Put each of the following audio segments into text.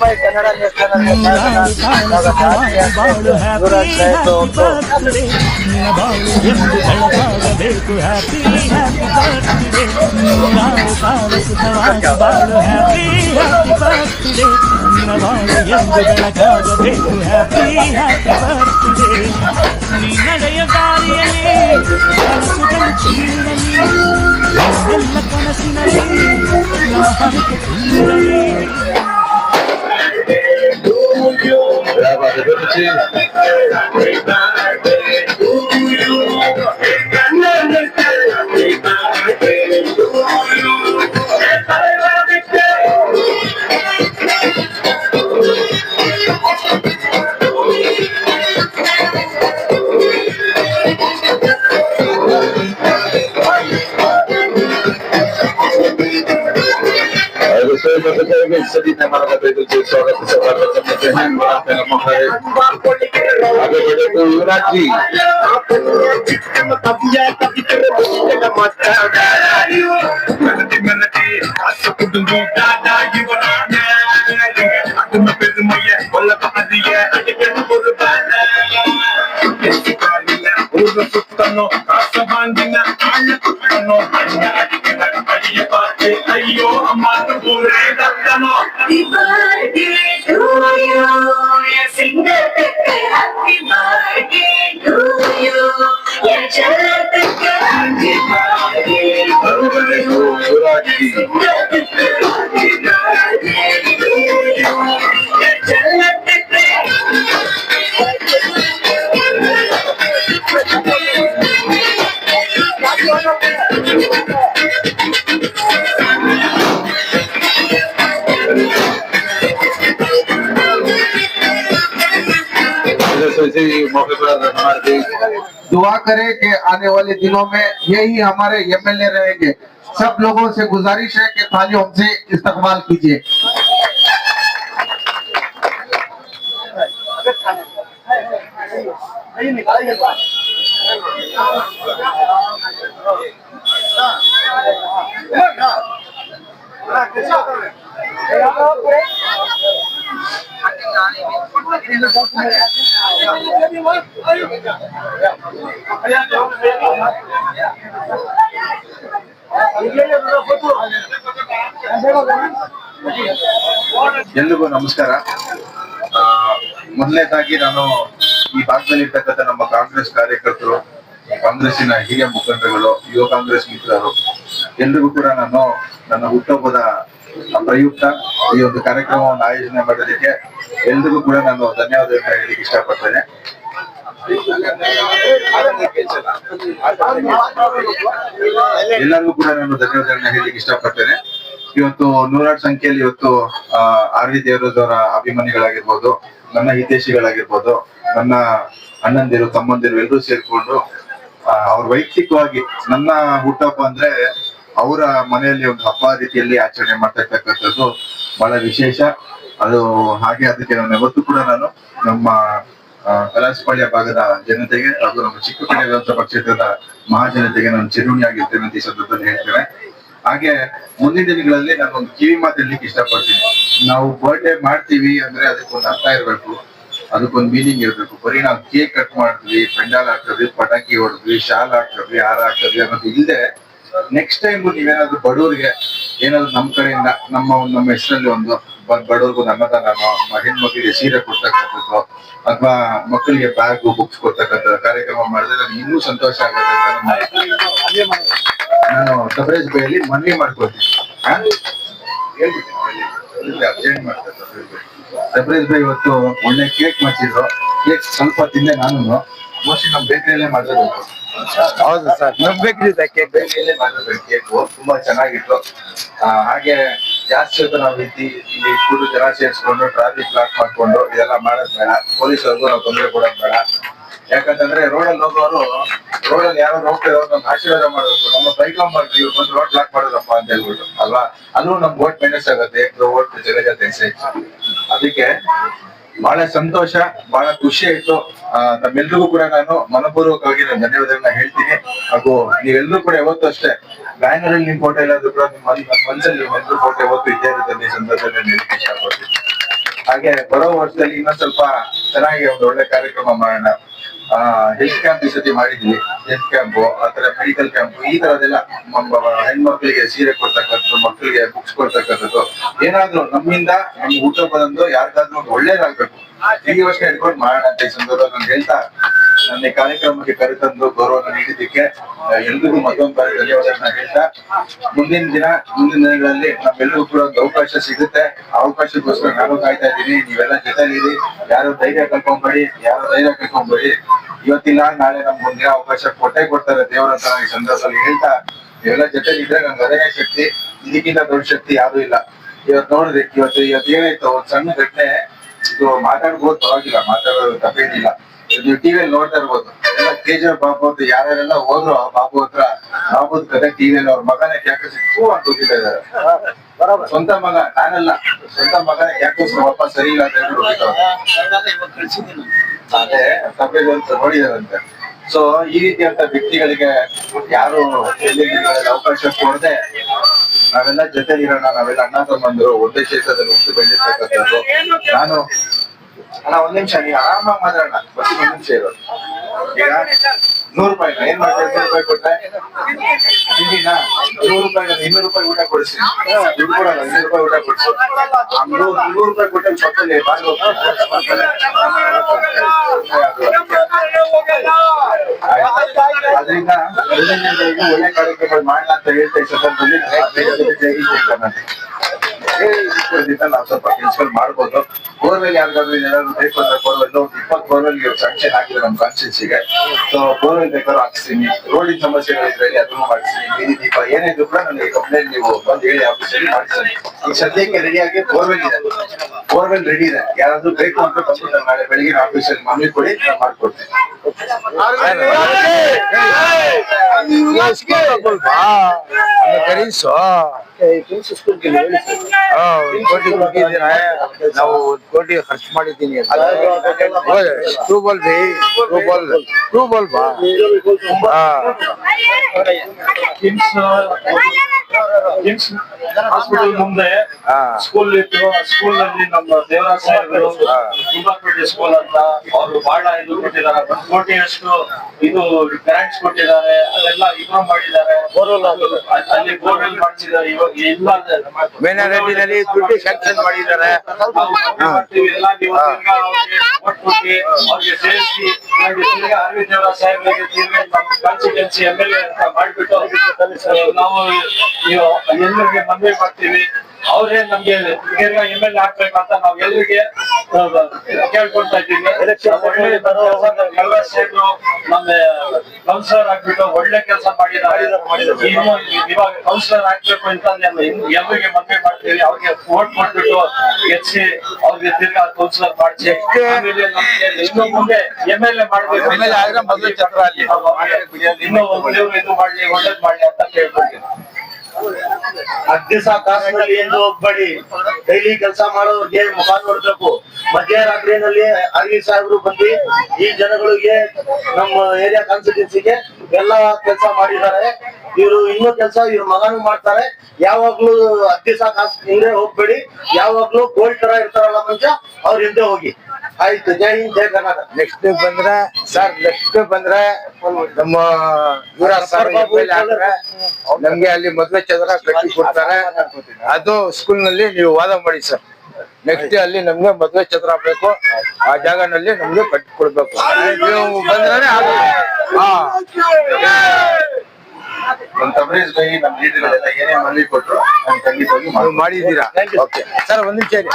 ರೂಪಾಯಿ ಕನ್ನಡ ನಡೆಯ ದಾರಿಯಲ್ಲಿ ಕನಸಿನಲ್ಲಿ सभी मेहमानों का बिल्कुल से स्वागत करते हैं आगे बढ़े तो युवराज जी ಅಯ್ಯೋ ಅಮ್ಮ Happy birthday to you, ya singer teke. Happy birthday to you, ya chala teke. Happy birthday to you, ya singer teke. Happy birthday to you, ya chala teke. मौके पर हमारे दुआ करें कि आने वाले दिनों में यही हमारे एमएलए रहेंगे। सब लोगों से गुजारिश है कि तालियों से इस्तकबाल कीजिए। ಎಲ್ರಿಗೂ ನಮಸ್ಕಾರ. ಮೊದಲನೇದಾಗಿ ನಾನು ಈ ಭಾಗದಲ್ಲಿ ಇರ್ತಕ್ಕಂಥ ನಮ್ಮ ಕಾಂಗ್ರೆಸ್ ಕಾರ್ಯಕರ್ತರು, ಕಾಂಗ್ರೆಸ್ಸಿನ ಹಿರಿಯ ಮುಖಂಡರುಗಳು, ಯುವ ಕಾಂಗ್ರೆಸ್ ಮಿತ್ರರು ಎಲ್ರಿಗೂ ಕೂಡ ನಾನು ನನ್ನ ಹುಟ್ಟುಹಬ್ಬದ ಪ್ರಯುಕ್ತ ಈ ಒಂದು ಕಾರ್ಯಕ್ರಮವನ್ನು ಆಯೋಜನೆ ಮಾಡೋದಕ್ಕೆ ಎಲ್ರಿಗೂ ಕೂಡ ನಾನು ಧನ್ಯವಾದಗಳನ್ನ ಹೇಳಲಿಕ್ಕೆ ಇಷ್ಟಪಡ್ತೇನೆ. ಎಲ್ಲರಿಗೂ ಕೂಡ ನಾನು ಧನ್ಯವಾದಗಳನ್ನ ಹೇಳಲಿಕ್ಕೆ ಇಷ್ಟಪಡ್ತೇನೆ. ಇವತ್ತು ನೂರಾರು ಸಂಖ್ಯೆಯಲ್ಲಿ ಇವತ್ತು ಆರ್ ವಿ ದೇವರಾಜ್ ಅಭಿಮಾನಿಗಳಾಗಿರ್ಬೋದು, ನನ್ನ ಹಿತೈಷಿಗಳಾಗಿರ್ಬೋದು, ನನ್ನ ಅಣ್ಣಂದಿರು ತಮ್ಮಂದಿರು ಎಲ್ಲರೂ ಸೇರ್ಕೊಂಡು ಅವ್ರ ವೈಯಕ್ತಿಕವಾಗಿ ನನ್ನ ಹುಟ್ಟಹಬ್ಬ ಅಂದ್ರೆ ಅವರ ಮನೆಯಲ್ಲಿ ಒಂದು ಹಬ್ಬ ರೀತಿಯಲ್ಲಿ ಆಚರಣೆ ಮಾಡ್ತಾ ಇರ್ತಕ್ಕಂಥದ್ದು ಬಹಳ ವಿಶೇಷ. ಅದು ಹಾಗೆ ಅದಕ್ಕೆ ನಾನು ಯಾವತ್ತೂ ಕೂಡ ನಾನು ನಮ್ಮ ಕಲಾಸಪಾಳ್ಯ ಭಾಗದ ಜನತೆಗೆ ಹಾಗೂ ನಮ್ಮ ಚಿಕ್ಕಪಳ್ಳಿ ವಿಧಾನಸಭಾ ಕ್ಷೇತ್ರದ ಮಹಾಜನತೆಗೆ ನಾನು ಚಿರುಣಿಯಾಗಿರ್ತೇನೆ ಅಂತ ಈ ಸಂದರ್ಭದಲ್ಲಿ ಹೇಳ್ತೇನೆ. ಹಾಗೆ ಮುಂದಿನ ದಿನಗಳಲ್ಲಿ ನಾನು ಒಂದು ಕಿವಿ ಮಾತಾಡ್ಲಿಕ್ಕೆ ಇಷ್ಟಪಡ್ತೀನಿ. ನಾವು ಬರ್ಡೇ ಮಾಡ್ತೀವಿ ಅಂದ್ರೆ ಅದಕ್ಕೊಂದು ಅರ್ಥ ಇರ್ಬೇಕು, ಅದಕ್ಕೊಂದು ಮೀನಿಂಗ್ ಇರ್ಬೇಕು. ಬರೀ ನಾವು ಕೇಕ್ ಕಟ್ ಮಾಡ್ತೀವಿ, ಪೆಂಡಾಲ್ ಹಾಕ್ತೀವಿ, ಪಟಾಕಿ ಹೊಡೆದ್ವಿ, ಶಾಲ್ ಹಾಕ್ತೀವಿ, ಹಾರ ಹಾಕ್ತೀವಿ ಅನ್ನೋದು ಇಲ್ಲದೆ ನೆಕ್ಸ್ಟ್ ಟೈಮ್ ನೀವೇನಾದ್ರು ಬಡವರಿಗೆ ಏನಾದ್ರು ನಮ್ಮ ಕಡೆಯಿಂದ ನಮ್ಮ ಹೆಸರಲ್ಲಿ ಒಂದು ಬಡವ್ರಿಗೂ ಅನ್ನದಾನನೋ, ಹೆಣ್ಮಕ್ಳಿಗೆ ಸೀರೆ ಕೊಡ್ತಕ್ಕಂಥದ್ದು ಅಥವಾ ಮಕ್ಕಳಿಗೆ ಬ್ಯಾಗ್ ಬುಕ್ಸ್ ಕೊಡ್ತಕ್ಕಂಥ ಕಾರ್ಯಕ್ರಮ ಮಾಡಿದ್ರೆ ನನಗೆ ಇನ್ನೂ ಸಂತೋಷ ಆಗುತ್ತೆ ಅಂತ ನಾನು ಸಪ್ರೇಸ್ ಬೇಯಲ್ಲಿ ಮನವಿ ಮಾಡ್ಕೊಳ್ತೀನಿ. ಅರ್ಜೆಂಟ್ ಮಾಡ್ತಾರೆ ಸಪ್ರೇಸ್ ಬೈ. ಇವತ್ತು ಒಳ್ಳೆ ಕೇಕ್ ಮಾಡ್ಸಿದ್ರು. ಕೇಕ್ ಸ್ವಲ್ಪ ತಿಂದೆ ನಾನು. ಮೋಸ್ಟ್ಲಿ ನಮ್ ಬೇಕರಿಯಲ್ಲೇ ಮಾಡಿದ್ರು. ಹೌದು ಸರ್, ನಮ್ ಬೇಕರಿಯಲ್ಲೇ ಕೇಕು ತುಂಬಾ ಚೆನ್ನಾಗಿತ್ತು. ಹಾಗೆ ಜಾಸ್ತಿ ಹೊತ್ತು ನಾವು ಇಲ್ಲಿ ಕೂಡು ಜನ ಸೇರಿಸ್ಕೊಂಡು ಟ್ರಾಫಿಕ್ ಬ್ಲಾಕ್ ಮಾಡ್ಕೊಂಡು ಇದೆಲ್ಲ ಮಾಡೋದ್ ಬೇಡ. ಪೊಲೀಸವ್ರಿಗೂ ನಾವು ತೊಂದರೆ ಕೊಡೋದ್ ಬೇಡ. ಯಾಕಂತಂದ್ರೆ ರೋಡಲ್ಲಿ ಹೋಗೋರು, ರೋಡಲ್ಲಿ ಯಾರೋ ಹೋಗ್ತಿರೋ ನಮ್ಗೆ ಆಶೀರ್ವಾದ ಮಾಡಬೇಕು. ನಮ್ಮ ಬೈಕ್ ಮಾಡ್ತೀವಿ, ಇವ್ರು ಬಂದು ರೋಡ್ ಬ್ಲಾಕ್ ಮಾಡೋದಪ್ಪ ಅಂತ ಹೇಳ್ಬಿಟ್ಟು ಅಲ್ವಾ, ಅದು ನಮ್ ವೋಟ್ ಮೈನಸ್ ಆಗುತ್ತೆ. ವೋಟ್ ಜಗಜಾತೆ. ಅದಕ್ಕೆ ಬಹಳ ಸಂತೋಷ, ಬಹಳ ಖುಷಿ ಆಯ್ತು. ತಮ್ಮೆಲ್ರಿಗೂ ಕೂಡ ನಾನು ಮನಪೂರ್ವಕವಾಗಿ ನಾನು ಧನ್ಯವಾದಗಳನ್ನ ಹೇಳ್ತೀನಿ. ಹಾಗೂ ನೀವೆಲ್ಲರೂ ಕೂಡ ಯಾವತ್ತೂ ಅಷ್ಟೇ ಬ್ಯಾನರ್ ಅಲ್ಲಿ ನಿಮ್ ಫೋಟೋ ಎಲ್ಲಾದ್ರೂ ಕೂಡ ನಿಮ್ಮ ಮನಸ್ಸಲ್ಲಿ ನಿಮ್ಮೆಲ್ಲರೂ ಫೋಟೋ ಯಾವತ್ತು ಇದ್ದೇ ಇರುತ್ತೆ. ಸಂದರ್ಭದಲ್ಲಿ ಹೇಳಲಿಕ್ಕೆ ಇಷ್ಟಪಡ್ತೀನಿ. ಹಾಗೆ ಬರೋ ವರ್ಷದಲ್ಲಿ ಇನ್ನೊಂದ್ ಸ್ವಲ್ಪ ಚೆನ್ನಾಗಿ ಒಂದು ಒಳ್ಳೆ ಕಾರ್ಯಕ್ರಮ ಮಾಡೋಣ. ಹೆಲ್ತ್ ಕ್ಯಾಂಪ್ ಈ ಸತಿ ಮಾಡಿದ್ವಿ, ಹೆಲ್ತ್ ಕ್ಯಾಂಪ್, ಆತರ ಮೆಡಿಕಲ್ ಕ್ಯಾಂಪ್, ಈ ತರದೆಲ್ಲ ಹೆಣ್ಮಕ್ಳಿಗೆ ಸೀರೆ ಕೊಡ್ತಕ್ಕಂಥದ್ದು, ಮಕ್ಕಳಿಗೆ ಬುಕ್ಸ್ ಕೊಡ್ತಕ್ಕಂಥದ್ದು, ಏನಾದ್ರು ನಮ್ಮಿಂದ ನಮ್ ಊಟ ಬಂದು ಯಾರಿಗಾದ್ರೂ ಒಂದು ಒಳ್ಳೇದಾಗ್ಬೇಕು ಈ ವರ್ಷ ಇಟ್ಕೊಂಡು ಮಾಡೋಣ ಅಂತ ಈ ಸಂದರ್ಭದಲ್ಲಿ ನಾನು ಹೇಳ್ತಾ, ನನ್ನ ಈ ಕಾರ್ಯಕ್ರಮಕ್ಕೆ ಕರೆತಂದು ಗೌರವವನ್ನು ನೀಡಿದ್ದಕ್ಕೆ ಎಲ್ರಿಗೂ ಮತ್ತೊಂದು ಬಾರಿ ಧನ್ಯವಾದಗಳನ್ನ ಹೇಳ್ತಾ, ಮುಂದಿನ ದಿನಗಳಲ್ಲಿ ನಮ್ಮೆಲ್ಲರಿಗೂ ಕೂಡ ಒಂದು ಅವಕಾಶ ಸಿಗುತ್ತೆ. ಆ ಅವಕಾಶಕ್ಕೋಸ್ಕರ ನಾನು ಕಾಯ್ತಾ ಇದ್ದೀನಿ. ನೀವೆಲ್ಲ ಜೊತೆಲಿರಿ, ಯಾರು ಧೈರ್ಯ ಕಳ್ಕೊಂಬೇಡಿ, ಇವತ್ತಿಲ್ಲ ನಾಳೆ ನಮ್ಗೆ ಮುಂದಿನ ಅವಕಾಶ ಕೊಡ್ತಾರೆ ದೇವರಂತ ಈ ಸಂದರ್ಭದಲ್ಲಿ ಹೇಳ್ತಾ, ಇವೆಲ್ಲ ಜೊತೆಲಿದ್ರೆ ನಮ್ಗೆ ಅದೇ ಶಕ್ತಿ, ಇದಕ್ಕಿಂತ ದೊಡ್ಡ ಶಕ್ತಿ ಯಾವ್ದು ಇಲ್ಲ. ಇವತ್ತು ನೋಡಿದ್ರಿ, ಇವತ್ತು ಏನಾಯ್ತು, ಒಂದ್ ಸಣ್ಣ ಘಟನೆ, ಇದು ಮಾತಾಡ್ಬೋದು, ಪರವಾಗಿಲ್ಲ, ಮಾತಾಡೋದು ತಪ್ಪೇನಿಲ್ಲ. ನೀವು ಟಿವಿಯಲ್ಲಿ ನೋಡ್ತಾ ಇರ್ಬೋದು, ಎಲ್ಲ KGF ಬಾಬು ಅಂತ ಯಾರ್ಯಾರೆಲ್ಲ ಹೋದ್ರು ಆ ಬಾಬುದ್ ಕತೆ ಟಿವಿಯಲ್ಲಿ ಅವ್ರ ಮಗನೇ ಯಾಕೆ ಸಿಕ್ಕು ಅಂತ ಹೋಗಿತಾ ಇದಾರೆ. ಸ್ವಂತ ಮಗ, ನಾನಲ್ಲ, ಸ್ವಂತ ಮಗನೇ ಯಾಕೆ ಅಪ್ಪ ಸರಿ ಇಲ್ಲ ಅಂತ ಹೇಳ್ಬಿಟ್ಟು ಅದೇ ತಪ್ಪೇದಂತ ನೋಡಿದಾರಂತೆ. ಸೊ ಈ ರೀತಿಯಂತ ವ್ಯಕ್ತಿಗಳಿಗೆ ಯಾರು ಅವಕಾಶ ಕೊಡದೆ ನಾವೆಲ್ಲ ಜೊತೆಲಿರೋಣ, ನಾವೆಲ್ಲ ಅಣ್ಣ ತಮ್ಮಂದ್ರು ಒಂದೇ ಕ್ಷೇತ್ರದಲ್ಲಿ ಹುಟ್ಟು ಬೆಳೆದಿರ್ತಕ್ಕಂಥದ್ದು. ನಾನು ಅಣ್ಣ ಒಂದ್ ನಿಮಿಷ, ನೀವು ಆರಾಮಾಗಿ ಮಾತಾಡೋಣ, ಬಸ್ ಒಂದ್ ನಿಮಿಷ ಇರೋದು. ಈಗ 100 ರೂಪಾಯಿ ಏನ್ ಮಾಡ್ತಾರೆ, 100 ರೂಪಾಯಿ ಕೊಟ್ರೆ ತಿಂಡಿನಾ, 100 ರೂಪಾಯಿ 200 ರೂಪಾಯಿ ಊಟ ಕೊಡಿಸ್ತೀನಿ, ದುಡ್ಡು ಕೊಡಲ್ಲ, 200 ರೂಪಾಯಿ ಊಟ ಕೊಡಿಸಿ, 100 ರೂಪಾಯಿ ಕೊಟ್ಟರೆ ಪಕ್ಕದಲ್ಲಿ ಬಾಗಿ ಅದರಿಂದ ಒಳ್ಳೆ ಕಾರ್ಯಕ್ರಮ ಮಾಡೋಣ ಅಂತ ಹೇಳ್ತಾ ಈ ಸಂದರ್ಭದಲ್ಲಿ ನಾವು ಸ್ವಲ್ಪ ಕೆಲ್ಸಗಳು ಮಾಡ್ಬೋದು. ಬೋರ್ವೆಲ್ ಯಾರಿಗಾದ್ರು ಏನಾದ್ರು ಬೇಕು ಅಂದ್ರೆ ಬೋರ್ವೆಲ್ 20 ಬೋರ್ವೆಲ್ ಸ್ಯಾಂಕ್ಷನ್ ಆಗಿದೆ ನಮ್ಮ ಕಾನ್ಸ್ಟಿಟ್ಯೂನ್ಸಿಗೆ. ಸೊ ಬೋರ್ವೆಲ್ ಬೇಕಾದ್ರೂ ಹಾಕ್ಸ್ತೀನಿ, ರೋಡಿನ ಸಮಸ್ಯೆಗಳಿದ್ರೆ ಅದನ್ನು ಮಾಡಿಸ್ತೀನಿ, ಬೀದಿ ದೀಪ ಏನಿದ್ರು ಕೂಡ ನನಗೆ ಕಂಪ್ಲೇಂಟ್ ನೀವು ಬಂದು ಹೇಳಿ ಆಫೀಸಲ್ಲಿ ಮಾಡಿಸ್ತೀನಿ. ಈಗ ಸದ್ಯಕ್ಕೆ ರೆಡಿಯಾಗಿ ಬೋರ್ವೆಲ್ ಇದೆ, ಬೋರ್ವೆಲ್ ರೆಡಿ ಇದೆ. ಯಾರಾದ್ರೂ ಬೇಕು ಅಂತ ಬಂದ್ಬಿಟ್ಟು ನಾಳೆ ಬೆಳಿಗ್ಗೆ ಆಫೀಸಲ್ಲಿ ಮನವಿ ಕೊಡಿ, ನಾನು ಮಾಡ್ಕೊಡ್ತೀನಿ. ನಾವು 1 ಕೋಟಿ ಖರ್ಚು ಮಾಡಿದ್ದೀನಿ. ಹಾಸ್ಪಿಟಲ್ ಮುಂದೆ ಸ್ಕೂಲ್ ಇತ್ತು, ಸ್ಕೂಲ್ ನಲ್ಲಿ ನಮ್ಮ ದೇವರಾಜ್ ಸಾಹೇಬರು ತುಂಬಾಪೇಟೆ ಸ್ಕೂಲ್ ಅಂತ ಅವರು ಬಹಳ ಇದು ಕೊಟ್ಟಿದ್ದಾರೆ, 1 ಕೋಟಿಯಷ್ಟು ಇದು ಗ್ರಾಂಟ್ಸ್ ಕೊಟ್ಟಿದ್ದಾರೆ, ಅದೆಲ್ಲ ಇಂಪ್ರೂವ್ ಮಾಡಿದ್ದಾರೆ. ಅಲ್ಲಿ ಬೋರ್ವೆಲ್ ಮಾಡಿಸಿದ್ದಾರೆ. ಇವಾಗ ಇಲ್ಲ ಮೇನರೆಡ್ಡಿನಲ್ಲಿ ದುಡ್ಡು ಸ್ಯಾಂಕ್ಷನ್ ಮಾಡಿದ್ದಾರೆ. ಎಲ್ಲ ನೀವು ಅವ್ರಿಗೆ ಸೇರಿಸಿ ಅರವಿಂದ್ ದೇವರಾಜ್ ಸಾಹೇಬರಿಗೆ ಕಾನ್ಸ್ಟಿಟ್ಯೂನ್ಸಿ MLA ಅಂತ ಮಾಡ್ಬಿಟ್ಟು ನಾವು ಎಲ್ಲರಿಗೆ ಮನವಿ ಮಾಡ್ತೀವಿ. ಅವರೇ ನಮ್ಗೆ MLA ಆಗ್ಬೇಕಂತ ನಾವು ಎಲ್ರಿಗೆ ಕೇಳ್ಕೊಳ್ತಾ ಇದ್ದೀವಿ. ನಮ್ಮ ಕೌನ್ಸಿಲರ್ ಆಗ್ಬಿಟ್ಟು ಒಳ್ಳೆ ಕೆಲಸ ಮಾಡಿದ್ದಾರೆ. ಇವಾಗ ಕೌನ್ಸಿಲರ್ ಆಗ್ಬೇಕು ಅಂತ ಎಲ್ರಿಗೆ ಮನವಿ ಮಾಡ್ತೀವಿ. ಅವ್ರಿಗೆ ವೋಟ್ ಮಾಡ್ಬಿಟ್ಟು ಗೆಲ್ಸಿ ಅವ್ರಿಗೆ ತಿರ್ಗಾ ಕೌನ್ಸಿಲರ್ ಮಾಡಿಸಿ ಇನ್ನು ಮುಂದೆ MLA ಮಾಡ್ಬೇಕು. ಇನ್ನೂ ಇದು ಮಾಡ್ಲಿ, ಒಳ್ಳೇದ್ ಮಾಡ್ಲಿ ಅಂತ ಕೇಳ್ಕೊಳ್ತೀನಿ. 10 ದಿವಸ ಕಾಸಿನಲ್ಲಿ ಎಂದು ಹೋಗ್ಬೇಡಿ, ಡೈಲಿ ಕೆಲಸ ಮಾಡೋರಿಗೆ ಮುಖ ನೋಡ್ಬೇಕು. ಮಧ್ಯರಾತ್ರಿಯಲ್ಲಿ ಅರವಿಂದ್ ಸಾಹೇಬರು ಬಂದು ಈ ಜನಗಳಿಗೆ ನಮ್ಮ ಏರಿಯಾ ಕಾನ್ಸ್ಟಿಟ್ಯೂನ್ಸಿಗೆ ಎಲ್ಲ ಕೆಲಸ ಮಾಡಿದ್ದಾರೆ. ಇವರು ಇನ್ನೂ ಕೆಲಸ ಇವ್ರ ಮಗನೂ ಮಾಡ್ತಾರೆ. ಯಾವಾಗ್ಲೂ 10 ದಿವಸ ಕಾಸು ಹಿಂದೆ ಹೋಗ್ಬೇಡಿ. ಯಾವಾಗ್ಲೂ ಗೋಲ್ಡ್ ತರ ಇರ್ತಾರಲ್ಲ ಮುಂಚೆ ಅವ್ರ ಹಿಂದೆ ಹೋಗಿ. ಆಯ್ತು, ಜೈ ಹಿಂದ್, ಜೈ ಕರ್ನಾಟಕ. ನೆಕ್ಸ್ಟ್ ಬಂದ್ರೆ ನಮ್ಮ ನಮ್ಗೆ ಅಲ್ಲಿ ಮದುವೆ ಚಂದ್ರ ಕಟ್ಟಿ ಕೊಡ್ತಾರೆ. ಅದು ಸ್ಕೂಲ್ ನಲ್ಲಿ ನೀವು ವಾದ ಮಾಡಿ ಸರ್. ನೆಕ್ಸ್ಟ್ ಅಲ್ಲಿ ನಮ್ಗೆ ಮದುವೆ ಚಂದ್ರ ಬೇಕು, ಆ ಜಾಗನಲ್ಲಿ ನಮ್ಗೆ ಕಟ್ಟಿ ಕೊಡ್ಬೇಕು. ನೀವು ಬಂದ್ರೆ ನಮ್ಮ ತಬರೇಜ್ ಬೈ ನಮ್ಮ ಲೀಡರ್ಗಳೆಲ್ಲ ಏನೇ ಮನವಿ ಕೊಟ್ರು ನಾನು ಖಂಡಿತವಾಗಿ ಮಾಡಿದ್ದೀರಾ. ಓಕೆ ಸರ್, ಒಂದ್ ನಿಮಿಷ ಇರಿ.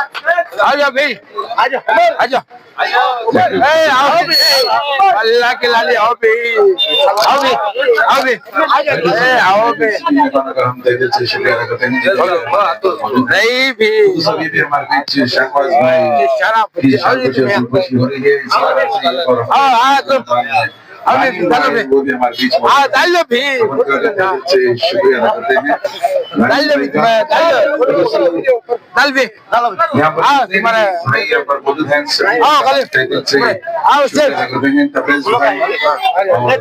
ಆಜಾ ಬೈ, ಆಜಾ ಆಜಾ. अल्लाह के लाली आओ भी, आओ भी, आओ भी, आओ भी। हम दिल से शुक्रिया अदा करते हैं नहीं भी सभी भी हमारे बीच शहबाज भाई खुशी हो रही है। वो भी हमारे बीच भी से शुक्रिया अदा करते हैं। यहाँ पर मौजूद हैं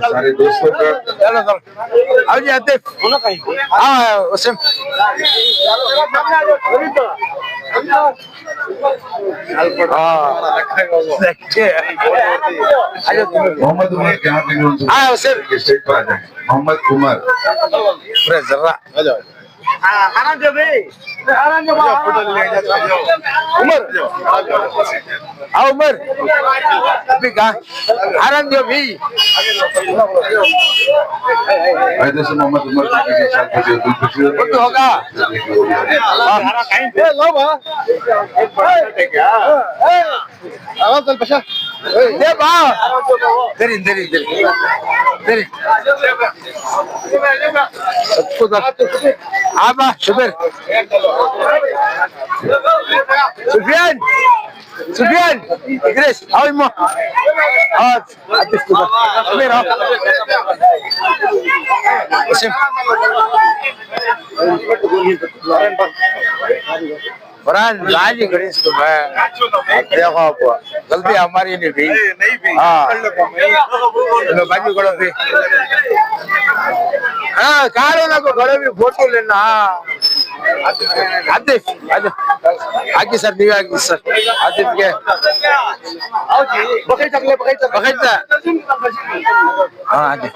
सारे दोस्तों का मोहम्मद उमर के हाथ में सर स्टेज पर आ जाए। मोहम्मद उमर जरा उमर आओ उमर अभी कहा आराम दो भी ऐसे से मोहम्मद उमर के साथ खुशी होगा दे बा तेरी तेरी तेरी तेरी आबा शुक्र सुफियान सुफियान इग्रेस आओ इम्मा आतिश तुझा मेरा फरहान लाज गणेश तुम्हें देखो आप गलती हमारी नहीं भी हाँ बाकी करो भी हाँ कार ना को घरे भी फोटो लेना आतिफ आगे सर दिया आगे सर आतिफ के बगैचा हाँ आगे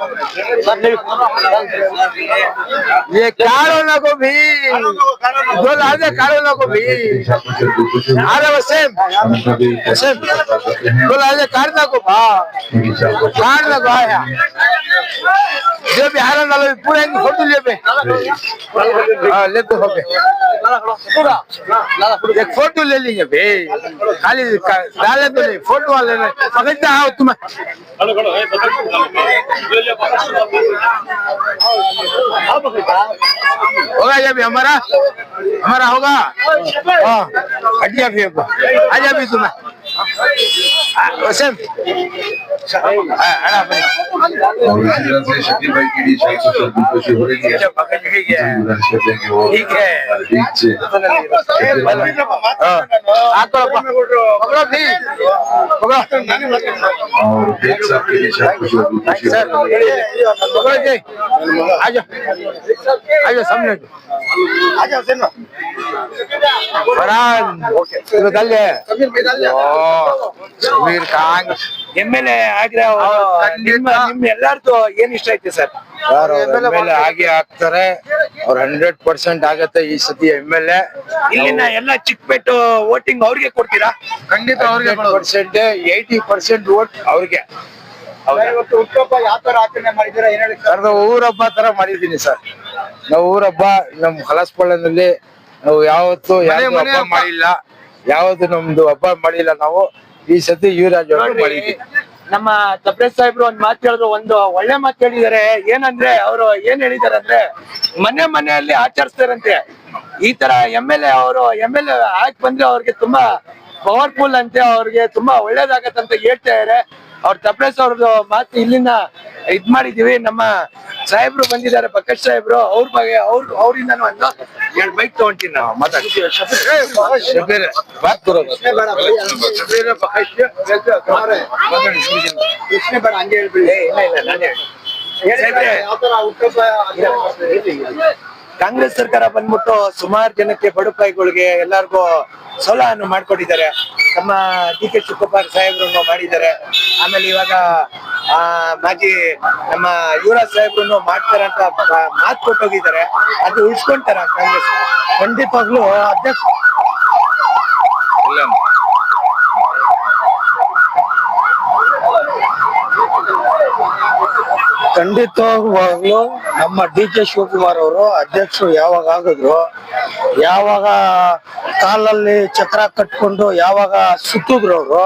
ये कारोना को भी दो लादे कारोना को भी अरे वसीम वसीम दो लादे कारना को भा कारना को आया जो बिहार ना लो पूरे फोटो ले पे ले तो हो पे एक फोटो ले लेंगे बे खाली डाले तो नहीं फोटो वाले ने पकड़ता आओ तुम होगा ये भी हमारा होगा हाँ हटिया भी आजा भी तुम्हें वसीम और इसी तरह से शकील भाई की भी खुशी हो रही है। ठीक है और देख साहब की भी खुशी हो रही है। सामने फरहान ಸಮೀರ್ ಖಾನ್ ಎಮ್ಎಲ್ಎ ಆಗಿರೋ ನಿಮ್ ಎಲ್ಲಾರ್ದು ಏನ್ ಇಷ್ಟ ಐತೆ ಸರ್? ಎಮ್ಎಲ್ಎ ಆಗಿ ಆಗ್ತಾರೆ ಅವ್ರ 100% ಆಗತ್ತೆ ಈ ಸತಿ ಎಮ್ಎಲ್ಎ. ಇಲ್ಲಿನ ಎಲ್ಲ ಚಿಕ್ಕಪೇಟು ವೋಟಿಂಗ್ ಅವ್ರಿಗೆ ಕೊಡ್ತೀರಾ? ಖಂಡಿತ ಅವ್ರಿಗೆ 80% ವೋಟ್ ಅವ್ರಿಗೆ. ಹುಟ್ಟುಹಬ್ಬ ಯಾವ ತರ ಆಚರಣೆ ಮಾಡಿದ್ದೀರಾ ಏನ್ ಹೇಳಿ ಸರ್? ನಾವು ಊರಬ್ಬ ತರ ಮಾಡಿದೀನಿ ಸರ್. ನಾವು ಊರಬ್ಬ ನಮ್ ಹಲಸ್ಪಳ್ಳನಲ್ಲಿ ನಾವು ಯಾವತ್ತು ಹಬ್ಬ ಮಾಡಿಲ್ಲ, ಯಾವತ್ತು ನಮ್ದು ಹಬ್ಬ ಮಾಡಿಲ್ಲ. ನಾವು ಈ ಸತಿ ಯುವರಾಜ್ ಅವರು ಮಾಡಿದ್ವಿ. ನಮ್ಮ ತಬ್ರೇಜ್ ಸಾಹೇಬ್ರು ಒಂದ್ ಮಾತು ಹೇಳಿದ್ರು, ಒಂದು ಒಳ್ಳೆ ಮಾತು ಹೇಳಿದ್ದಾರೆ. ಏನಂದ್ರೆ ಅವರು ಏನ್ ಹೇಳಿದಾರೆ ಅಂದ್ರೆ ಮನೆಯಲ್ಲಿ ಆಚರಿಸ್ತಾರಂತೆ. ಈ ತರ ಎಮ್ಎಲ್ಎ ಆಗಿ ಬಂದ್ರೆ ಅವ್ರಿಗೆ ತುಂಬಾ ಪವರ್ಫುಲ್ ಅಂತೆ, ಅವ್ರಿಗೆ ತುಂಬಾ ಒಳ್ಳೇದಾಗತ್ತಂತ ಹೇಳ್ತಾ ಇದಾರೆ. ಅವ್ರ ತಬ್ರೇಜ್ ಅವ್ರದ್ದು ಮಾತು ಇಲ್ಲಿಂದ ಇದ್ ಮಾಡಿದೀವಿ. ನಮ್ಮ ಸಾಹೇಬ್ರು ಬಂದಿದ್ದಾರೆ, ಪ್ರಕಾಶ್ ಸಾಹೇಬ್ರು, ಅವ್ರ ಬಗ್ಗೆ ಅವ್ರಿಂದಾನು ಒಂದು 2 ಬೈಕ್ ತಗೊಂತೀನಿ ನಾವು ಮಾತಾಡ್ತೀವಿ. ಕಾಂಗ್ರೆಸ್ ಸರ್ಕಾರ ಬಂದ್ಬಿಟ್ಟು ಸುಮಾರು ಜನಕ್ಕೆ ಬಡಪಾಯಿಗಳಿಗೆ ಎಲ್ಲಾರ್ಗು ಸೌಲಭ್ಯ ಮಾಡ್ಕೊಟ್ಟಿದ್ದಾರೆ. ನಮ್ಮ DK ಶಿವಕುಮಾರ್ ಸಾಹೇಬ್ರು ಮಾಡಿದ್ದಾರೆ. ಆಮೇಲೆ ಇವಾಗ ಮಾಜಿ ನಮ್ಮ ಯುವರಾಜ್ ಸಾಹೇಬ್ರು ಮಾಡ್ತಾರೆ ಅಂತ ಮಾತು ಕೊಟ್ಟೋಗಿದ್ದಾರೆ. ಅದು ಉಳಿಸ್ಕೊಂತಾರ ಕಾಂಗ್ರೆಸ್? ಖಂಡಿತವಾಗ್ಲೂ ಅಧ್ಯಕ್ಷ ಖಂಡಿತವಾಗ್ಲೂ ನಮ್ಮ DK ಶಿವಕುಮಾರ್ ಅವರು ಅಧ್ಯಕ್ಷರು ಯಾವಾಗ ಆಗಿದ್ರು, ಯಾವಾಗ ಕಾಲಲ್ಲಿ ಚಕ್ರ ಕಟ್ಕೊಂಡು ಯಾವಾಗ ಸುತ್ತಿದ್ರು ಅವರು,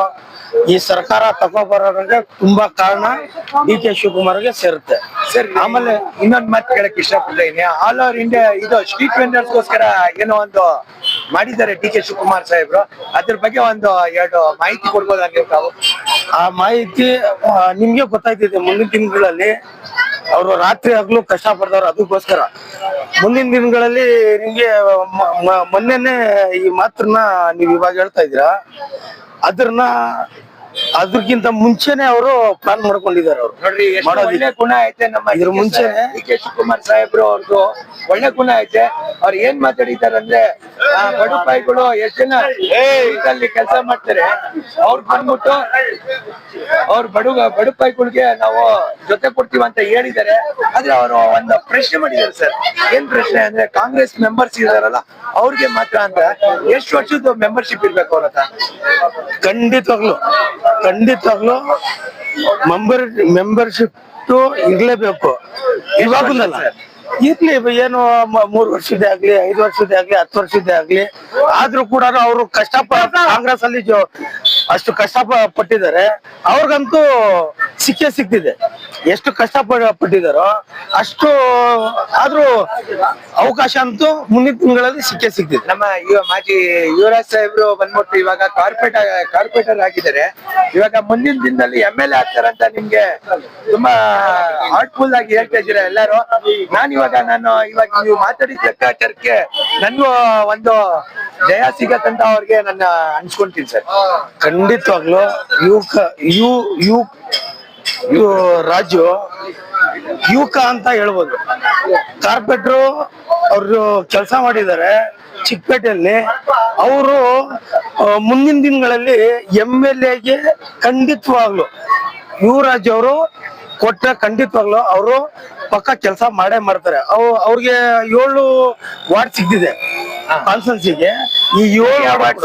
ಈ ಸರ್ಕಾರ ತಗೊಬರೋರಿಗೆ ತುಂಬಾ ಕಾರಣ DK ಶಿವಕುಮಾರ್ಗೆ ಸೇರುತ್ತೆ. ಸರ್, ಆಮೇಲೆ ಇನ್ನೊಂದ್ ಮಾತು ಕೇಳಕ್ ಇಷ್ಟಪಡ್ತೀನಿ. ಆಲ್ ಓವರ್ ಇಂಡಿಯಾ ಇದು ಸ್ಟ್ರೀಟ್ ವೆಂಡರ್ಸ್ಗೋಸ್ಕರ ಏನೋ ಒಂದು ಮಾಡಿದ್ದಾರೆ DK ಶಿವಕುಮಾರ್ ಸಾಹೇಬ್ರು. ಅದ್ರ ಬಗ್ಗೆ ಒಂದು 2 ಮಾಹಿತಿ ಕೊಡ್ಬೋದಾ ನೀವು ತಾವು? ಆ ಮಾಹಿತಿ ನಿಮ್ಗೆ ಗೊತ್ತಾಯ್ತಿದೆ. ಮುಂದಿನ ದಿನಗಳಲ್ಲಿ ಅವರು ರಾತ್ರಿ ಹಗಲು ಕಷ್ಟ ಪಡ್ದವ್ರು. ಅದಕ್ಕೋಸ್ಕರ ಮುಂದಿನ ದಿನಗಳಲ್ಲಿ ನಿಮ್ಗೆ ಮೊನ್ನೆನೆ ಈ ಮಾತನ್ನ ನೀವ್ ಇವಾಗ ಹೇಳ್ತಾ ಇದ್ದೀರಾ, ಅದ್ರನ್ನ ಅದಕ್ಕಿಂತ ಮುಂಚೆನೆ ಅವರು ಪ್ಲಾನ್ ಮಾಡ್ಕೊಂಡಿದ್ದಾರೆ ಅವ್ರು ನೋಡ್ರಿ ಎಷ್ಟು ಮಾಡೋದಿಕ್ಕೆ. ಒಳ್ಳೆ ಗುಣ ಐತೆ ನಮ್ಮ ಇದ್ರ ಮುಂಚೆನೆ ಡಿ ಕೆ ಶಿವಕುಮಾರ್ ಸಾಹೇಬ್ರು ಅವ್ರದ್ದು ಒಳ್ಳೆ ಗುಣ ಐತೆ. ಅವ್ರು ಏನ್ ಮಾತಾಡಿದಾರೆ ಅಂದ್ರೆ ಬಡುಪಾಯಿಗಳು ಎಷ್ಟ್ ಜನ ಅಲ್ಲಿ ಕೆಲಸ ಮಾಡ್ತಾರೆ ಅವ್ರು ಬಂದ್ಬಿಟ್ಟು ಅವ್ರ ಬಡುಪಾಯಿಗಳಿಗೆ ನಾವು ಜೊತೆ ಕೊಡ್ತೀವಿ ಅಂತ ಹೇಳಿದ್ದಾರೆ. ಆದ್ರೆ ಅವರು ಒಂದು ಪ್ರಶ್ನೆ ಮಾಡಿದ್ದಾರೆ ಸರ್. ಏನ್ ಪ್ರಶ್ನೆ ಅಂದ್ರೆ ಕಾಂಗ್ರೆಸ್ ಮೆಂಬರ್ಸ್ ಇದಾರಲ್ಲ ಅವ್ರಿಗೆ ಮಾತ್ರ ಅಂತ ಎಷ್ಟು ವರ್ಷದ ಮೆಂಬರ್ಶಿಪ್ ಇರ್ಬೇಕು ಅವ್ರ ಹತ್ರ? ಖಂಡಿತವಾಗ್ಲು ಮೆಂಬರ್ಶಿಪ್ ಇರ್ಲೇಬೇಕು. ಇವಾಗಲ್ಲ ಇರ್ಲಿ, ಏನು 3 ವರ್ಷದ್ದೇ ಆಗ್ಲಿ, 5 ವರ್ಷದ್ದೇ ಆಗ್ಲಿ, 10 ವರ್ಷದ್ದೇ ಆಗ್ಲಿ, ಆದ್ರೂ ಕೂಡ ಅವರು ಕಾಂಗ್ರೆಸ್ ಅಲ್ಲಿ ಅಷ್ಟು ಕಷ್ಟ ಪಟ್ಟಿದ್ದಾರೆ. ಅವ್ರಿಗಂತೂ ಸಿಕ್ತಿದೆ. ಎಷ್ಟು ಕಷ್ಟ ಪಟ್ಟಿದಾರೋ ಅಷ್ಟು ಆದ್ರೂ ಅವಕಾಶ ಅಂತೂ ಮುಂದಿನ ತಿಂಗಳಲ್ಲಿ ಸಿಕ್ತಿದೆ. ನಮ್ಮ ಮಾಜಿ ಯುವರಾಜ್ ಸಾಹೇಬ್ರು ಬಂದ್ಬಿಟ್ಟು ಇವಾಗ ಕಾರ್ಪೊರೇಟರ್ ಆಗಿದ್ದಾರೆ. ಇವಾಗ ಮುಂದಿನ ದಿನದಲ್ಲಿ MLA ಆಗ್ತಾರಂತ ನಿಮ್ಗೆ ತುಂಬಾ ಹಾರ್ಟ್ಫುಲ್ ಆಗಿ ಹೇಳ್ತಾ ಇದ್ದೀರಾ ಎಲ್ಲಾರು. ಇವಾಗ ನೀವು ಮಾತಾಡಿದ ಲೆಕ್ಕಾಚಾರಕ್ಕೆ ನನ್ಗೂ ಒಂದು ಜಯ ಸಿಗತ್ತಂತ ಅವ್ರಿಗೆ ನನ್ನ ಅನ್ಸ್ಕೊಂತೀನಿ ಸರ್. ಖಂಡಿತವಾಗ್ಲು ರಾಜು ಯುವಕ ಅಂತ ಹೇಳ್ಬೋದು. ಕಾರ್ಪೊರೇಟ್ರು ಅವರು ಕೆಲಸ ಮಾಡಿದ್ದಾರೆ ಚಿಕ್ಕಪೇಟೆಯಲ್ಲಿ. ಅವರು ಮುಂದಿನ ದಿನಗಳಲ್ಲಿ MLAಗೆ ಖಂಡಿತವಾಗ್ಲು ಯುವರಾಜ್ ಅವರು ಕೊಟ್ರೆ ಖಂಡಿತವಾಗ್ಲು ಅವರು ಪಕ್ಕ ಕೆಲಸ ಮಾಡೇ ಮಾಡ್ತಾರೆ. ಅವ್ರಿಗೆ 7 ವಾರ್ಡ್ ಸಿಗ್ತಿದೆ ಕಾನ್ಸ್ಟೆನ್ಸಿಗೆ. ಈ 7 ವಾರ್ಡ್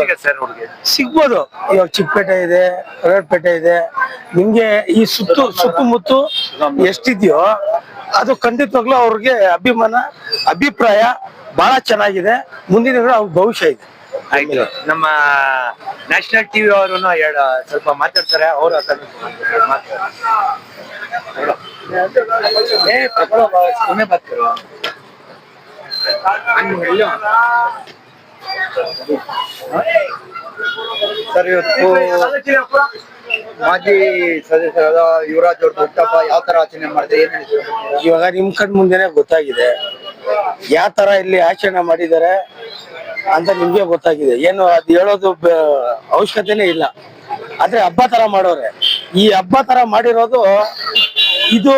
ಸಿಗ್ಬೋದು. ಇವಾಗ ಚಿಕ್ಕಪೇಟೆ ಇದೆ, ರಗಡ್ಪೇಟೆ ಇದೆ. ನಿಮ್ಗೆ ಈ ಸುತ್ತಮುತ್ತ ಎಷ್ಟಿದ್ಯೋ ಅದು ಖಂಡಿತವಾಗ್ಲೂ ಅವ್ರಿಗೆ ಅಭಿಪ್ರಾಯ ಬಹಳ ಚೆನ್ನಾಗಿದೆ. ಮುಂದಿನ ಅವ್ರ ಭವಿಷ್ಯ ಇದೆ. ಆಯ್ತು, ನಮ್ಮ ನ್ಯಾಷನಲ್ ಟಿವಿ ಅವರು ಸ್ವಲ್ಪ ಮಾತಾಡ್ತಾರೆ. ಅವ್ರ ಸರ್, ಇವತ್ತು ಮಾಜಿ ಸದಸ್ಯರಾದ ಯುವರಾಜ್ ಅವ್ರದ್ದು ಹುಟ್ಟಹಬ್ಬ ಯಾವ ತರ ಆಚರಣೆ ಮಾಡಿದ್ರೆ ಏನ್ ಹೇಳ್ತೀವಿ? ಇವಾಗ ನಿಮ್ ಕಣ್ ಮುಂದೆನೆ ಗೊತ್ತಾಗಿದೆ ಯಾವ ತರ ಇಲ್ಲಿ ಆಚರಣೆ ಮಾಡಿದ್ದಾರೆ ಅಂತ. ನಿಮ್ಗೆ ಗೊತ್ತಾಗಿದೆ. ಏನು ಅದು ಹೇಳೋದು ಅವಶ್ಯಕತೆನೇ ಇಲ್ಲ. ಆದ್ರೆ ಹಬ್ಬ ತರ ಮಾಡೋರೆ. ಈ ಹಬ್ಬ ತರ ಮಾಡಿರೋದು ಇದು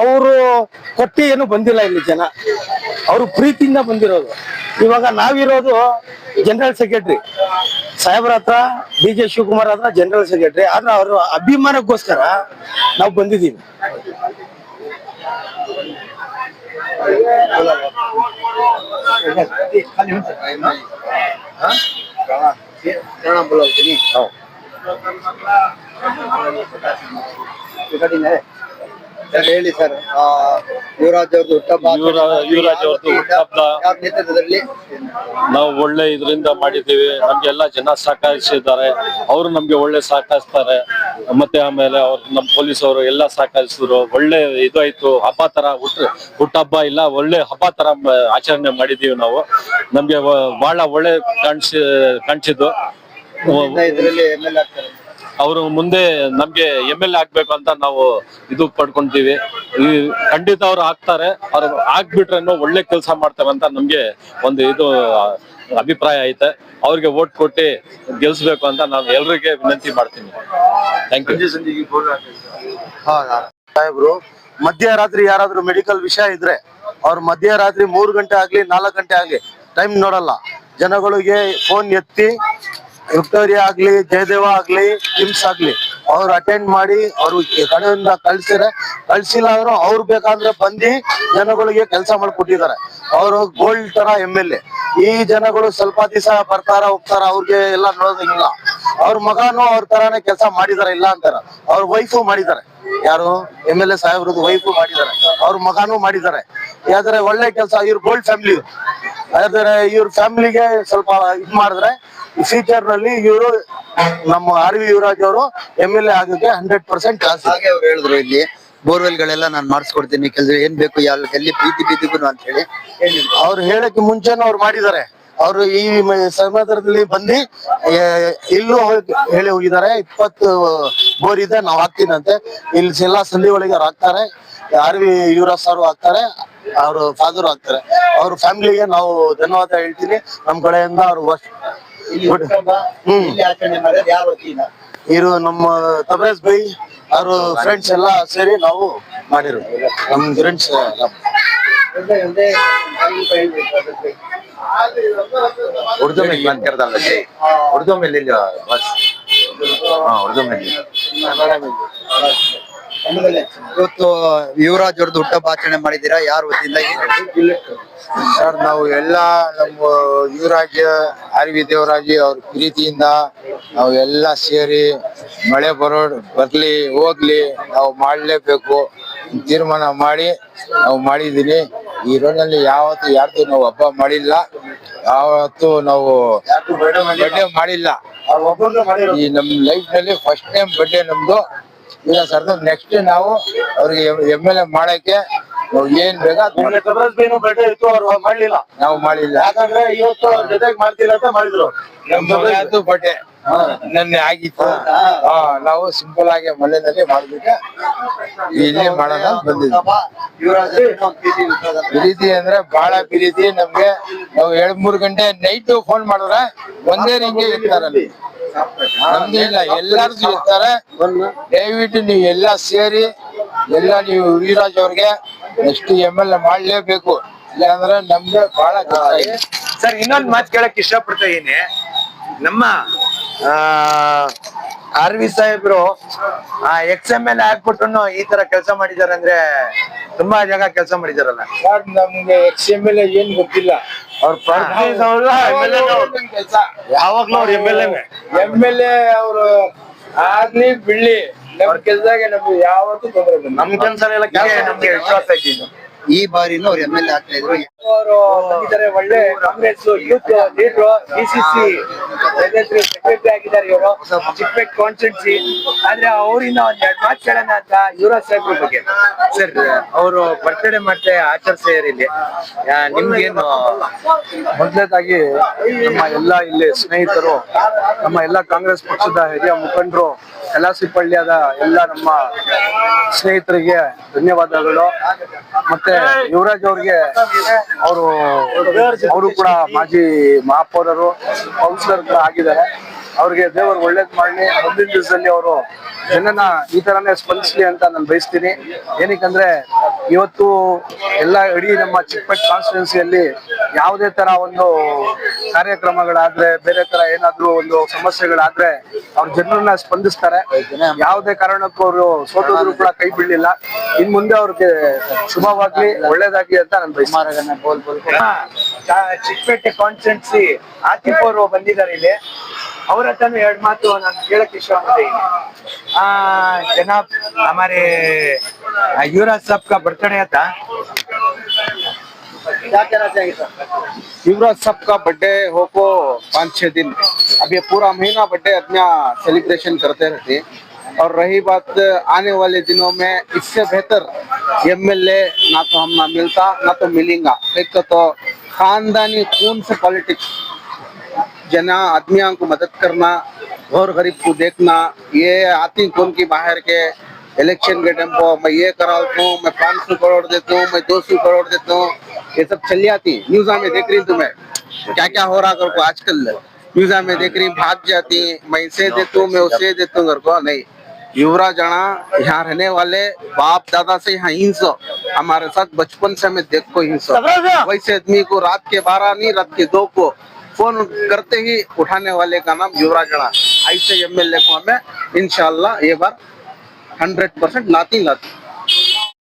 ಅವರು ಕೊಟ್ಟಿ ಏನು ಬಂದಿಲ್ಲ. ಇಲ್ಲಿ ಜನ ಅವರು ಪ್ರೀತಿಯಿಂದ ಬಂದಿರೋದು. ಇವಾಗ ನಾವಿರೋದು ಜನರಲ್ ಸೆಕ್ರೆಟರಿ ಸಾಹೇಬ್ರ ಹತ್ರ, DK ಶಿವಕುಮಾರ್ ಹತ್ರ ಜನರಲ್ ಸೆಕ್ರೆಟರಿ. ಆದ್ರೆ ಅವರು ಅಭಿಮಾನಕ್ಕೋಸ್ಕರ ನಾವು ಬಂದಿದ್ದೀವಿ. ಸರ್ ಹೇಳಿ ಸರ್, ಯುವರಾಜ್ ಅವ್ರದ್ದು ಹುಟ್ಟಹಬ್ಬ ಯುವರಾಜ್ ಅವ್ರದ್ದು ಹುಟ್ಟಹಬ್ಬ ಯಾವ ನೇತೃತ್ವದಲ್ಲಿ ನಾವು ಒಳ್ಳೆ ಇದರಿಂದ ಮಾಡಿದ್ದೀವಿ. ನಮ್ಗೆಲ್ಲ ಜನ ಸಹಕರಿಸಿದ್ದಾರೆ. ಅವರು ನಮ್ಗೆ ಒಳ್ಳೆ ಸಹಕರಿಸ್ತಾರೆ. ಮತ್ತೆ ಆಮೇಲೆ ಅವ್ರು ನಮ್ಮ ಪೊಲೀಸ್ ಅವರು ಎಲ್ಲ ಸಹಕರಿಸಿದ್ರು. ಒಳ್ಳೆ ಇದಾಯ್ತು. ಹಬ್ಬ ತರ ಹುಟ್ಟಹಬ್ಬ ಇಲ್ಲ, ಒಳ್ಳೆ ಹಬ್ಬ ತರ ಆಚರಣೆ ಮಾಡಿದೀವಿ ನಾವು. ನಮ್ಗೆ ಬಹಳ ಒಳ್ಳೆ ಕಾಣಿಸಿದ್ದು. ಇದರಲ್ಲಿ MLA ಆಗ್ತಾರೆ. ಅವರು ಮುಂದೆ ನಮ್ಗೆ MLA ಆಗ್ಬೇಕು ಅಂತ ನಾವು ಇದು ಪಡ್ಕೊಂತೀವಿ. ಖಂಡಿತ ಅವ್ರು ಆಗ್ತಾರೆ. ಅವ್ರು ಆಗ್ಬಿಟ್ರೇನು ಒಳ್ಳೆ ಕೆಲಸ ಮಾಡ್ತಾರೆ ಅಂತ ನಮ್ಗೆ ಒಂದು ಇದು ಅಭಿಪ್ರಾಯ ಐತೆ. ಅವ್ರಿಗೆ ವೋಟ್ ಕೊಟ್ಟು ಗೆಲ್ಸ್ಬೇಕು ಅಂತ ನಾನು ಎಲ್ರಿಗೆ ವಿನಂತಿ ಮಾಡ್ತೀನಿ. Thank you. ಸಾಹೇಬ್ರು ಮಧ್ಯರಾತ್ರಿ ಯಾರಾದ್ರೂ ಮೆಡಿಕಲ್ ವಿಷಯ ಇದ್ರೆ ಅವ್ರು ಮಧ್ಯರಾತ್ರಿ 3 ಗಂಟೆ ಆಗ್ಲಿ 4 ಗಂಟೆ ಆಗ್ಲಿ ಟೈಮ್ ನೋಡಲ್ಲ. ಜನಗಳಿಗೆ ಫೋನ್ ಎತ್ತಿ ವಿಕ್ಟೋರಿಯಾ ಆಗ್ಲಿ, ಜಯದೇವ ಆಗ್ಲಿ, ಕಿಮ್ಸ್ ಆಗ್ಲಿ ಅವ್ರು ಅಟೆಂಡ್ ಮಾಡಿ ಅವ್ರು ಕಡೆಯಿಂದ ಕಳ್ಸಿಲ್ಲ ಅವರು ಅವ್ರು ಬೇಕಾದ್ರೆ ಬಂದು ಜನಗಳಿಗೆ ಕೆಲಸ ಮಾಡ್ಕೊಟ್ಟಿದ್ದಾರೆ. ಅವರು ಗೋಲ್ಡ್ ತರ MLA. ಈ ಜನಗಳು ಸ್ವಲ್ಪ ದಿವಸ ಬರ್ತಾರ ಹೋಗ್ತಾರ, ಅವ್ರಿಗೆ ಎಲ್ಲ ನೋಡೋದಂಗಿಲ್ಲ. ಅವ್ರ ಮಗನು ಅವ್ರ ತರಾನೇ ಕೆಲಸ ಮಾಡಿದಾರೆ, ಇಲ್ಲ ಅಂತಾರ. ಅವ್ರ ವೈಫು ಮಾಡಿದ್ದಾರೆ. ಯಾರು MLA ಸಾಹೇಬ್ರದ್ದು ವೈಫು ಮಾಡಿದ್ದಾರೆ, ಅವ್ರ ಮಗನೂ ಮಾಡಿದ್ದಾರೆ. ಯಾವ್ದಾರೆ ಒಳ್ಳೆ ಕೆಲಸ. ಇವ್ರ ಗೋಲ್ಡ್ ಫ್ಯಾಮಿಲಿ. ಯಾವ್ದಾರೆ ಇವ್ರ ಫ್ಯಾಮಿಲಿಗೆ ಸ್ವಲ್ಪ ಇದ್ ಮಾಡಿದ್ರೆ ಫ್ಯೂಚರ್ ನಲ್ಲಿ ಇವರು ನಮ್ಮ RV ಯುವರಾಜ್ ಅವರು MLA ಆಗೋಕೆ 100% ಚಾನ್ಸ್. ಹಾಗೆ ಅವ್ರು ಹೇಳಿದ್ರು, ಇಲ್ಲಿ ಬೋರ್ವೆಲ್ ಗಳೆಲ್ಲ ನಾನು ಮಾಡಿಸ್ಕೊಡ್ತೀನಿ, ಕೆಲಸ ಏನ್ ಬೇಕು ಎಲ್ಲಿ ಬೀದಿಗೂ ಅಂತ ಹೇಳಿ ಅವ್ರು ಹೇಳಕ್ಕೆ ಮುಂಚೆನೂ ಅವ್ರು ಮಾಡಿದ್ದಾರೆ. ಅವರು ಈ ಸಮಯದಲ್ಲಿ ಬಂದು ಇಲ್ಲೂ ಹೇಳಿ ಹೋಗಿದ್ದಾರೆ. 20 ಬೋರ್ ಇದೆ, ನಾವ್ ಹಾಕ್ತೀನಂತೆ. ಇಲ್ಲಿ ಎಲ್ಲಾ ಸಂಧಿ ಒಳಗೆ ಅವ್ರು ಹಾಕ್ತಾರೆ. RV ಯುವರಾಜ್ ಸರ್ ಹಾಕ್ತಾರೆ, ಅವ್ರ ಫಾದರ್ ಹಾಕ್ತಾರೆ. ಅವ್ರ ಫ್ಯಾಮಿಲಿಗೆ ನಾವು ಧನ್ಯವಾದ ಹೇಳ್ತೀನಿ ನಮ್ಮ ಕಡೆಯಿಂದ. ಅವ್ರು ಆಚರಣೆ ಮಾಡೋದು ಯಾವ ವತಿಯಿಂದ? ಇವರು ನಮ್ಮ ತಬ್ರೇಜ್ ಬೈ ಅವರು ಫ್ರೆಂಡ್ಸ್ ಎಲ್ಲ ಸೇರಿ ನಾವು ಮಾಡಿರೋ ನಮ್ ಫ್ರೆಂಡ್ಸ್ उर्दू में बात करता है उर्दू में ले लो बस हाँ उर्दू में ಇವತ್ತು ಯುವರಾಜ್ ಅವ್ರದ್ದು ಹುಟ್ಟಹಬ್ಬ ಆಚರಣೆ ಮಾಡಿದ್ದೀರಾ ಯಾರ ವತಿಯಿಂದ ಸರ್ ನಾವು ಎಲ್ಲ ನಮ್ಮ ಯುವರಾಜ್ ಆರ್ವಿ ದೇವರಾಜ್ ಅವ್ರ ಪ್ರೀತಿಯಿಂದ ನಾವು ಎಲ್ಲ ಸೇರಿ ಮಳೆ ಬರ್ಲಿ ಹೋಗ್ಲಿ ನಾವು ಮಾಡ್ಲೇಬೇಕು ತೀರ್ಮಾನ ಮಾಡಿ ನಾವು ಮಾಡಿದೀನಿ ಈ ರೋಡ್ನಲ್ಲಿ ಯಾವತ್ತು ಯಾರ್ದು ನಾವು ಹಬ್ಬ ಮಾಡಿಲ್ಲ ಯಾವತ್ತು ನಾವು ಬರ್ಡೇ ಮಾಡಿಲ್ಲ ಈ ನಮ್ ಲೈಫ್ ನಲ್ಲಿ ಫಸ್ಟ್ ಟೈಮ್ ಬರ್ಡೇ ನಮ್ದು ಇಲ್ಲ ಸರ್ ನೆಕ್ಸ್ಟ್ ನಾವು ಅವ್ರಿಗೆ MLA ಮಾಡಕ್ಕೆ ನಾವು ಏನ್ ಬೇಕಾ ಬರ್ಡೇ ಇತ್ತು ಅವ್ರು ಮಾಡ್ಲಿಲ್ಲ ನಾವು ಮಾಡಿಲ್ಲ ಯಾಕಂದ್ರೆ ಇವತ್ತು ಅವ್ರ ಜೊತೆಗೆ ಮಾಡ್ತಿಲ್ಲ ಅಂತ ಮಾಡಿದ್ರು ನಮ್ದು ಬರ್ಡೇ ನೆನ್ನೆ ಆಗಿತ್ತು ನಾವು ಸಿಂಪಲ್ ಆಗಿ ಮನೆಯಲ್ಲಿ ಮಾಡ್ಬಿಟ್ಟು ಇಲ್ಲೇ ಮಾಡೋಣ ಅಂತ ಬಂದಿದ್ವಿ ಯುವರಾಜ್ ಪ್ರೀತಿ ಅಂದ್ರೆ ಬಹಳ ಪ್ರೀತಿ ನಮ್ಗೆ ನಾವು 2-3 ಗಂಟೆ ನೈಟ್ ಫೋನ್ ಮಾಡಿದ್ರೆ ಒಂದೇ ರಿಂಗೆ ಇರ್ತಾರಲ್ಲಿ ನಮ್ದು ಇಲ್ಲ ಎಲ್ಲಾರ್ದು ಇರ್ತಾರೆ ದಯವಿಟ್ಟು ನೀವು ಎಲ್ಲ ಸೇರಿ ಎಲ್ಲ ನೀವು ಯುವರಾಜ್ ಅವ್ರಿಗೆ ನೆಕ್ಸ್ಟ್ MLA ಮಾಡ್ಲೇಬೇಕು ಇಲ್ಲಾಂದ್ರೆ ನಮ್ಗೆ ಬಹಳ ಸರ್ ಇನ್ನೊಂದ್ ಮಾತು ಕೇಳಕ್ ಇಷ್ಟಪಡ್ತಾ ಇದೀನಿ ನಮ್ಮ ಆರ್ವಿ ಸಾಹೇಬ್ರು XMLA ಆಗ್ಬಿಟ್ಟು ಈ ತರ ಕೆಲಸ ಮಾಡಿದಾರೆ ಅಂದ್ರೆ ತುಂಬಾ ಜಾಗ ಕೆಲಸ ಮಾಡಿದಾರಲ್ಲ ಸರ್ ನಮ್ಗೆ XMLA ಏನ್ ಗೊತ್ತಿಲ್ಲ ಅವ್ರ ಕೆಲಸ ಯಾವಾಗ್ಲೂ ಅವ್ರ MLA ಅವರು ಆಗ್ಲಿ ಬಿಡ್ಲಿ ನಮ್ ಕೆಲ್ಸದಾಗೆ ನಮ್ಗೆ ಯಾವತ್ತೂ ತೊಂದ್ರೆ ಬಂದಿಲ್ಲ. ನಮ್ ಕೆಲಸ ಎಲ್ಲ ನಮ್ಗೆ ವಿಶ್ವಾಸ ಇದ್ದೀನಿ ಈ ಬಾರಿನೂ ಅವ್ರು MLA ಆಗ್ತಾ ಇದ್ರು ಅವರು ಬಂದಿದ್ದಾರೆ ಒಳ್ಳೆ Congress youth leader DCC secretary ಆಗಿದ್ದಾರೆ ಇವರು ಚಿಕ್ಕಪೇಟೆ ಕಾನ್ಸ್ಟಿಟ್ಯೂನ್ಸಿ ಆದ್ರೆ ಅವರಿಂದ ಒಂದ್ 2 ಮಾತು ಕೇಳೋಣ ಅಂತ ಯುವರಾಜ್ ಸಾಹೇಬ್ರ ಬಗ್ಗೆ ಸರ್ ಅವರು ಬರ್ತ್ಡೇ ಮತ್ತೆ ಆಚರಿಸಿದ್ದಾರೆ ಇಲ್ಲಿ ನಿಮ್ಗೇನು ಮೊದಲನೇದಾಗಿ ನಮ್ಮ ಎಲ್ಲ ಇಲ್ಲಿ ಸ್ನೇಹಿತರು ನಮ್ಮ ಎಲ್ಲ ಕಾಂಗ್ರೆಸ್ ಪಕ್ಷದ ಹಿರಿಯ ಮುಖಂಡರು ಕಲಾಸಿಪಳ್ಳಿಯಾದ ಎಲ್ಲ ನಮ್ಮ ಸ್ನೇಹಿತರಿಗೆ ಧನ್ಯವಾದಗಳು ಮತ್ತೆ ಯುವರಾಜ್ ಅವ್ರಿಗೆ ಅವರು ಕೂಡ ಮಾಜಿ ಮಹಾಪೌರರು ಕೌನ್ಸಿಲರ್ ಕೂಡ ಆಗಿದ್ದಾರೆ ಅವ್ರಿಗೆ ದೇವರು ಒಳ್ಳೇದ್ ಮಾಡ್ಲಿ ಮುಂದಿನ ದಿವಸದಲ್ಲಿ ಅವರು ಜನನ ಈ ತರನೇ ಸ್ಪಂದಿಸ್ಲಿ ಅಂತ ನಾನು ಬಯಸ್ತೀನಿ ಏನಕ್ಕಂದ್ರೆ ಇವತ್ತು ಎಲ್ಲ ಇಡೀ ನಮ್ಮ ಚಿಕ್ಕಪೇಟೆ ಕಾನ್ಸ್ಟಿಟ್ಯೂನ್ಸಿಯಲ್ಲಿ ಯಾವುದೇ ತರ ಒಂದು ಕಾರ್ಯಕ್ರಮಗಳಾದ್ರೆ ಬೇರೆ ತರ ಏನಾದ್ರೂ ಒಂದು ಸಮಸ್ಯೆಗಳಾದ್ರೆ ಅವ್ರ ಜನರನ್ನ ಸ್ಪಂದಿಸ್ತಾರೆ ಯಾವುದೇ ಕಾರಣಕ್ಕೂ ಅವರು ಸೋತೋದ್ರು ಕೂಡ ಕೈ ಬೀಳಲಿಲ್ಲ ಇನ್ ಮುಂದೆ ಅವ್ರಿಗೆ ಶುಭವಾಗ್ಲಿ ಒಳ್ಳೇದಾಗ್ಲಿ ಅಂತ ನಾನು ಬಯಸ್ತೀನಿ ಚಿಕ್ಕಪೇಟೆ ಕಾನ್ಸ್ಟಿಟ್ಯೂನ್ಸಿ ಆತಿಫ್ ಅವರು ಬಂದಿದ್ದಾರೆ ಇಲ್ಲಿ ಅವ್ರ ಹತ್ರನೂ 2 ಮಾತು ನಾನು ಕೇಳಕ್ ಇಷ್ಟಪಡ್ತೀನಿ जनाब हमारे युवराज साहब का बर्थडे था क्या कहना चाहिए सर युवराज साहब का बर्थडे हो को 5-6 दिन अब ये पूरा महीना बर्थडे अपना सेलिब्रेशन करते रहते और रही बात आने वाले दिनों में इससे बेहतर MLA ना तो हम ना मिलता ना तो मिलेगा एक तो खानदानी खून से पॉलिटिक्स जना आदमियों को मदद करना और गरीब को देखना ये आती कौन की बाहर के इलेक्शन के टाइम को मैं ये कराता हूँ मैं 500 करोड़ देता हूँ मैं 200 करोड़ देता हूँ ये सब चल जाती न्यूज़ में देख रही तुम्हें क्या क्या हो रहा कर को आजकल न्यूज़ में देख रही भाग जाती मैं इसे देता हूँ मैं उसे देता हूँ घर को नहीं युवराज आना यहाँ रहने वाले बाप दादा से यहाँ हिंसो हमारे साथ बचपन से हमें देख को हिंसो वैसे आदमी को रात के 12 नहीं रात के 2 को फोन करते ही उठाने वाले का नाम युवराज आना ऐसे MLA को हमें इंशाल्लाह ये बार 100% लाती